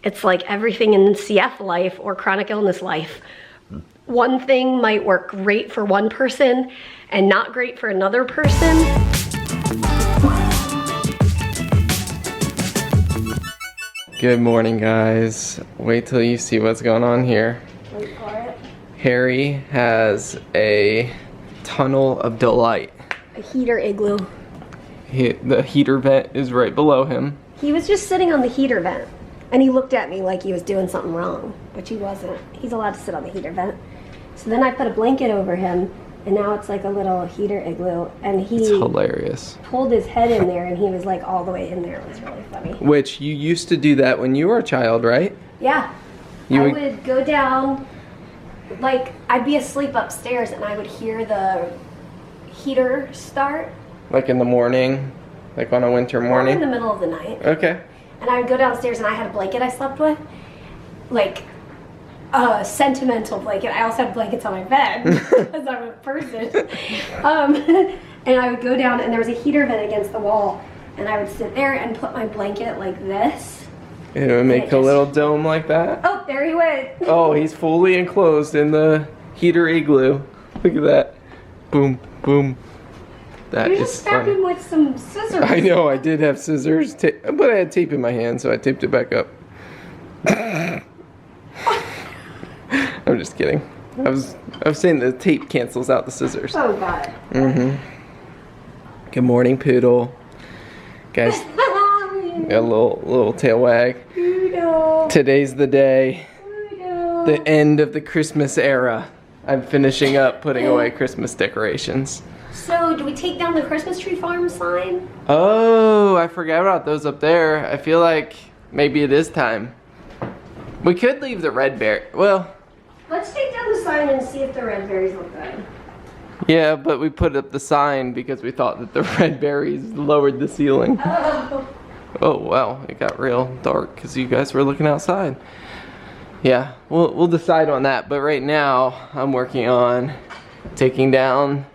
It's like everything in CF life or chronic illness life. One thing might work great for one person and not great for another person. Good morning, guys. Wait till you see what's going on here. Wait for it. Harry has a tunnel of delight. A heater igloo. The heater vent is right below him. He was just sitting on the heater vent and he looked at me like he was doing something wrong, which he wasn't. He's allowed to sit on the heater vent. So then I put a blanket over him and now it's like a little heater igloo, and It's hilarious. pulled his head in there and he was like all the way in there. It was really funny. Which you used to do that when you were a child, right? Yeah. I would go down, like I'd be asleep upstairs and I would hear the heater start. Like in the morning, like on a winter morning? Or in the middle of the night. Okay. And I would go downstairs and I had a blanket I slept with. Like a sentimental blanket. I also had blankets on my bed because I'm a person. And I would go down and there was a heater vent against the wall. And I would sit there and put my blanket like this. It would make a little dome like that? Oh, there he went. Oh, he's fully enclosed in the heater igloo. Look at that. Boom, boom. That You is just stabbed funny. him with some scissors. I know, I did have scissors, but I had tape in my hand, so I taped it back up. I'm just kidding. I was saying the tape cancels out the scissors. Oh, God. Good morning, Poodle. Guys, got a little tail wag. Poodle. Today's the day. Poodle. The end of the Christmas era. I'm finishing up putting away Christmas decorations. So, do we take down the Christmas tree farm sign? Oh, I forgot about those up there. I feel like maybe it is time. We could leave the red berry. Well, Let's take down the sign and see if the red berries look good. yeah, but we put up the sign because we thought that the red berries lowered the ceiling. Oh. Oh, wow, it got real dark because you guys were looking outside. Yeah, we'll decide on that. But right now, I'm working on taking down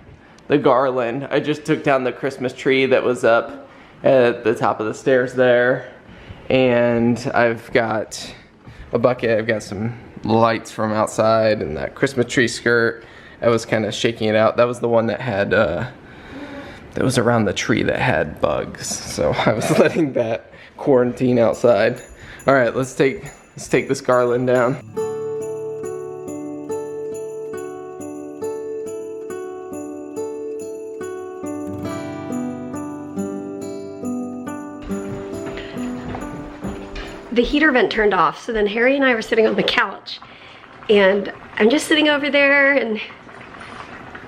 the garland. I just took down the Christmas tree that was up at the top of the stairs there. And I've got a bucket. I've got some lights from outside and that Christmas tree skirt. I was kind of shaking it out. That was the one that had, that was around the tree that had bugs. So I was letting that quarantine outside. All right, let's take this garland down. The heater vent turned off, so then Harry and I were sitting on the couch, and I'm just sitting over there, and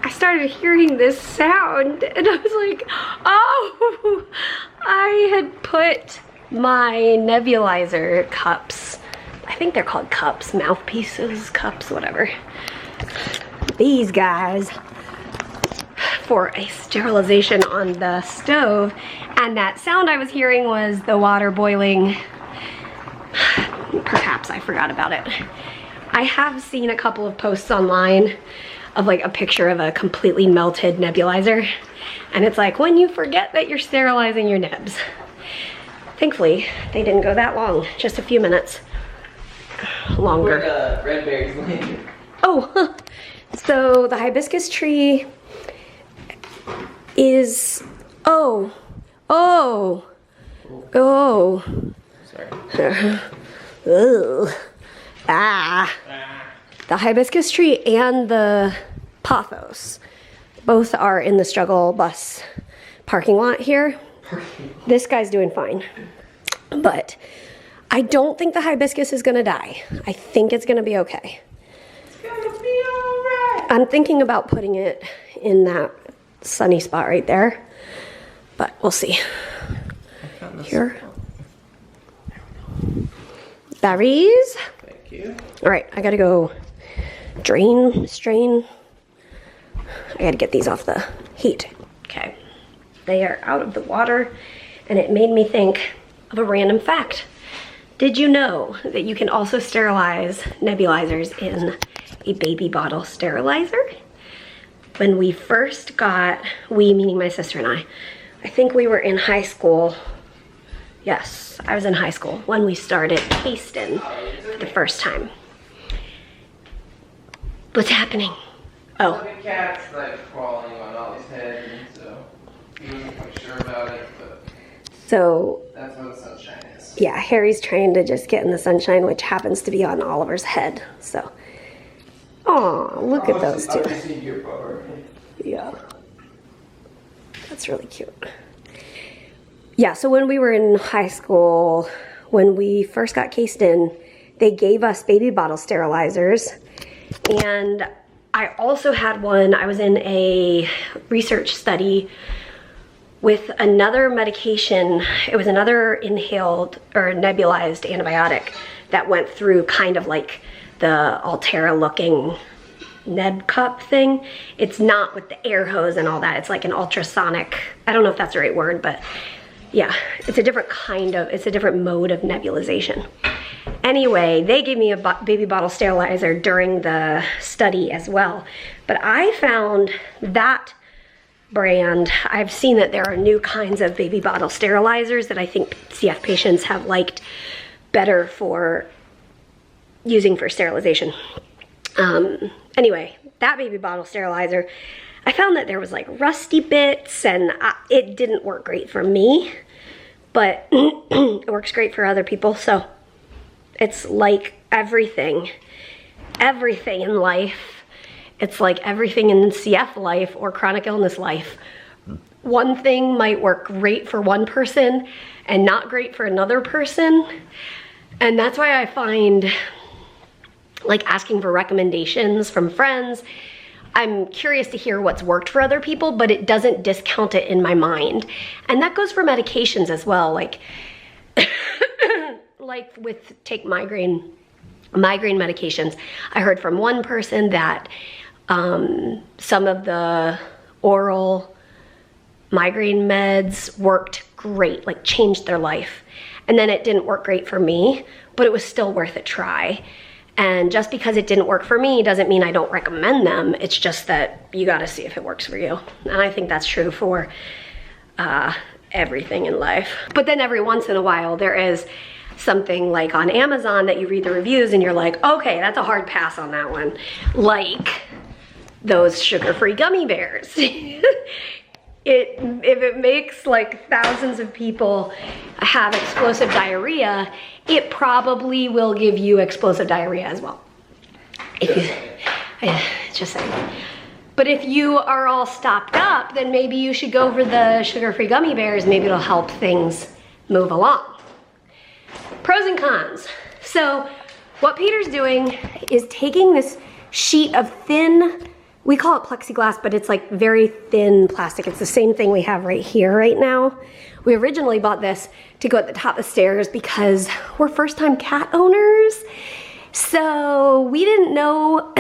I started hearing this sound, and I was like, oh, I had put my nebulizer cups, I think they're called cups, mouthpieces, cups, whatever, these guys, for a sterilization on the stove, and that sound I was hearing was the water boiling. Perhaps I forgot about it. I have seen a couple of posts online of like a picture of a completely melted nebulizer, and it's like when you forget that you're sterilizing your nebs. Thankfully, they didn't go that long, just a few minutes longer. Where the red berries landed. Oh, so the hibiscus tree is, oh. Sorry. Ugh. The hibiscus tree and the pothos both are in the struggle bus parking lot here. This guy's doing fine, but I don't think the hibiscus is gonna die. I think it's gonna be okay. It's gonna be alright. I'm thinking about putting it in that sunny spot right there, but we'll see. Here. Berries. Thank you. All right, I gotta go strain. I gotta get these off the heat. Okay, they are out of the water, and it made me think of a random fact. Did you know that you can also sterilize nebulizers in a baby bottle sterilizer? When we first got, we meaning my sister and I think we were in high school. Yes, I was in high school when we started Casten for the first time. What's happening? Oh. The cat's like crawling on Ollie's head, and so he wasn't quite sure about it, but so that's what the sunshine is. Yeah, Harry's trying to just get in the sunshine, which happens to be on Oliver's head. So, oh, look at those two. Yeah, that's really cute. Yeah, so when we were in high school, when we first got cased in, they gave us baby bottle sterilizers. And I also had one. I was in a research study with another medication. It was another inhaled or nebulized antibiotic that went through kind of like the Altera looking neb cup thing. It's not with the air hose and all that. It's like an ultrasonic, I don't know if that's the right word, but yeah, it's a different kind of, it's a different mode of nebulization. Anyway, they gave me a baby bottle sterilizer during the study as well. But I found that brand, I've seen that there are new kinds of baby bottle sterilizers that I think CF patients have liked better for using for sterilization. Anyway, that baby bottle sterilizer, I found that there was like rusty bits and it didn't work great for me, but it works great for other people. So it's like everything in life. It's like everything in CF life or chronic illness life. One thing might work great for one person and not great for another person. And that's why I find like asking for recommendations from friends, I'm curious to hear what's worked for other people, but it doesn't discount it in my mind. And that goes for medications as well. Like, like with take migraine medications. I heard from one person that some of the oral migraine meds worked great, like changed their life. And then it didn't work great for me, but it was still worth a try. And just because it didn't work for me doesn't mean I don't recommend them. It's just that you gotta see if it works for you. And I think that's true for everything in life. But then every once in a while there is something like on Amazon that you read the reviews and you're like, okay, that's a hard pass on that one. Like those sugar-free gummy bears. If it makes like thousands of people have explosive diarrhea, it probably will give you explosive diarrhea as well. Just saying. But if you are all stocked up, then maybe you should go for the sugar-free gummy bears. Maybe it'll help things move along. Pros and cons. So what Peter's doing is taking this sheet of thin, we call it plexiglass, but it's like very thin plastic. It's the same thing we have right here right now. We originally bought this to go at the top of the stairs because we're first-time cat owners. So we didn't know,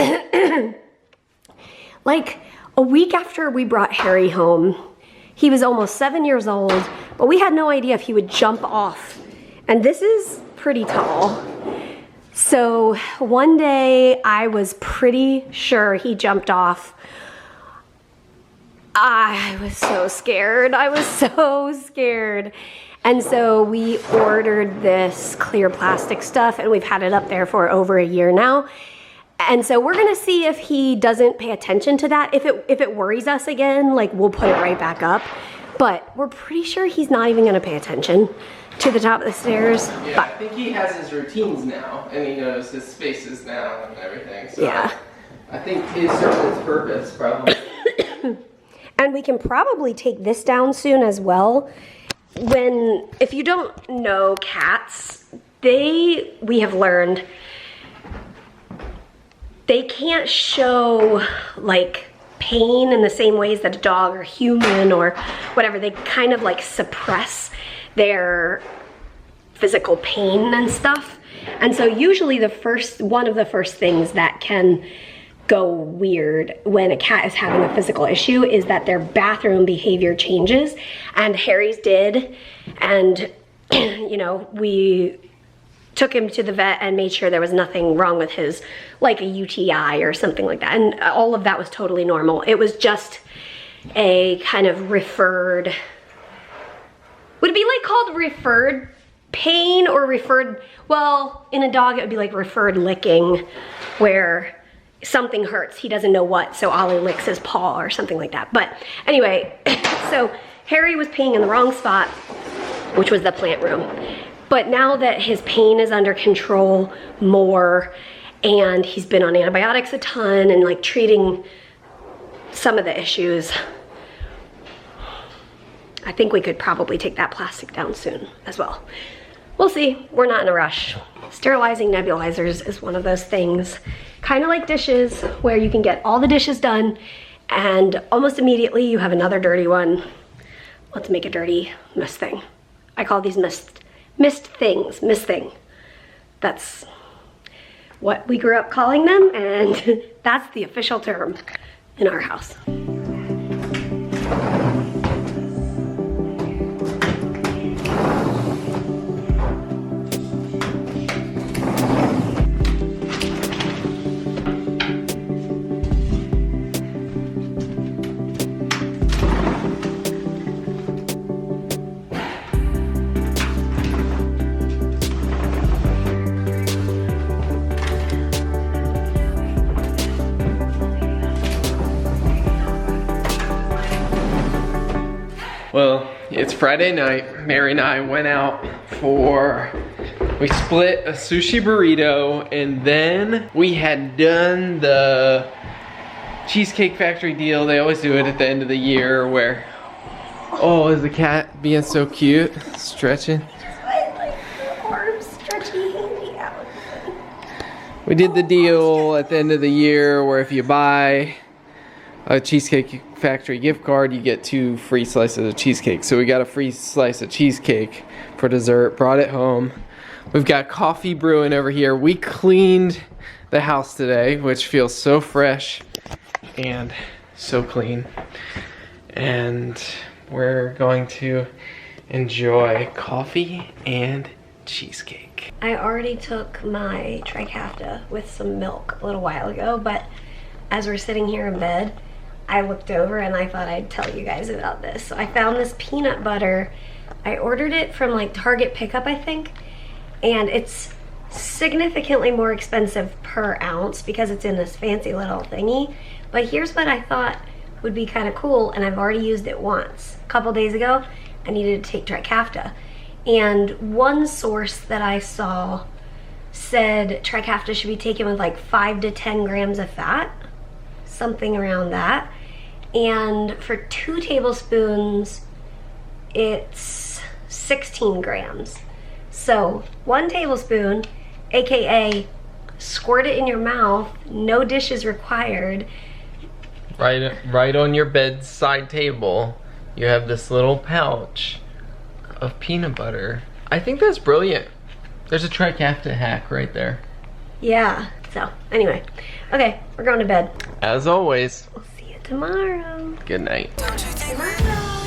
like a week after we brought Harry home, he was almost 7 years old, but we had no idea if he would jump off. And this is pretty tall. So one day I was pretty sure he jumped off. I was so scared. I was so scared. And so we ordered this clear plastic stuff and we've had it up there for over a year now. And so we're gonna see if he doesn't pay attention to that. If it worries us again, like we'll put it right back up. But we're pretty sure he's not even gonna pay attention to the top of the stairs. Yeah, I think he has his routines now, and he knows his spaces now and everything. So yeah. I think it serves its purpose, probably. And we can probably take this down soon as well. If you don't know cats, we have learned, they can't show like pain in the same ways that a dog or human or whatever. They kind of like suppress their physical pain and stuff. And so usually one of the first things that can go weird when a cat is having a physical issue is that their bathroom behavior changes, and Harry's did. And you know, we took him to the vet and made sure there was nothing wrong with his, like a UTI or something like that, and all of that was totally normal. It was just a kind of referred, would it be like called referred pain or referred, well, in a dog it would be like referred licking, where something hurts, he doesn't know what, so Ollie licks his paw or something like that. But anyway, so Harry was peeing in the wrong spot, which was the plant room. But now that his pain is under control more, and he's been on antibiotics a ton and like treating some of the issues, I think we could probably take that plastic down soon as well. We'll see, we're not in a rush. Sterilizing nebulizers is one of those things, kind of like dishes, where you can get all the dishes done and almost immediately you have another dirty one. Let's make a dirty mist thing. I call these mist thing. That's what we grew up calling them, and that's the official term in our house. Well, it's Friday night. Mary and I went out we split a sushi burrito, and then we had done the Cheesecake Factory deal. They always do it at the end of the year where, oh, is the cat being so cute? Stretching. I like the arms stretchy handy out. We did the deal at the end of the year where if you buy a Cheesecake Factory gift card, you get 2 free slices of cheesecake. So we got a free slice of cheesecake for dessert, brought it home. We've got coffee brewing over here. We cleaned the house today, which feels so fresh and so clean. And we're going to enjoy coffee and cheesecake. I already took my Trikafta with some milk a little while ago, but as we're sitting here in bed, I looked over and I thought I'd tell you guys about this. So I found this peanut butter. I ordered it from like Target pickup, I think, and it's significantly more expensive per ounce because it's in this fancy little thingy. But here's what I thought would be kind of cool, and I've already used it once. A couple days ago, I needed to take Trikafta, and one source that I saw said Trikafta should be taken with like 5 to 10 grams of fat, something around that. And for 2 tablespoons, it's 16 grams. So 1 tablespoon, AKA squirt it in your mouth, no dishes required. Right on your bedside table, you have this little pouch of peanut butter. I think that's brilliant. There's a Trikafta hack right there. Yeah, so anyway. Okay, we're going to bed. As always. We'll see you tomorrow. Good night. Tomorrow.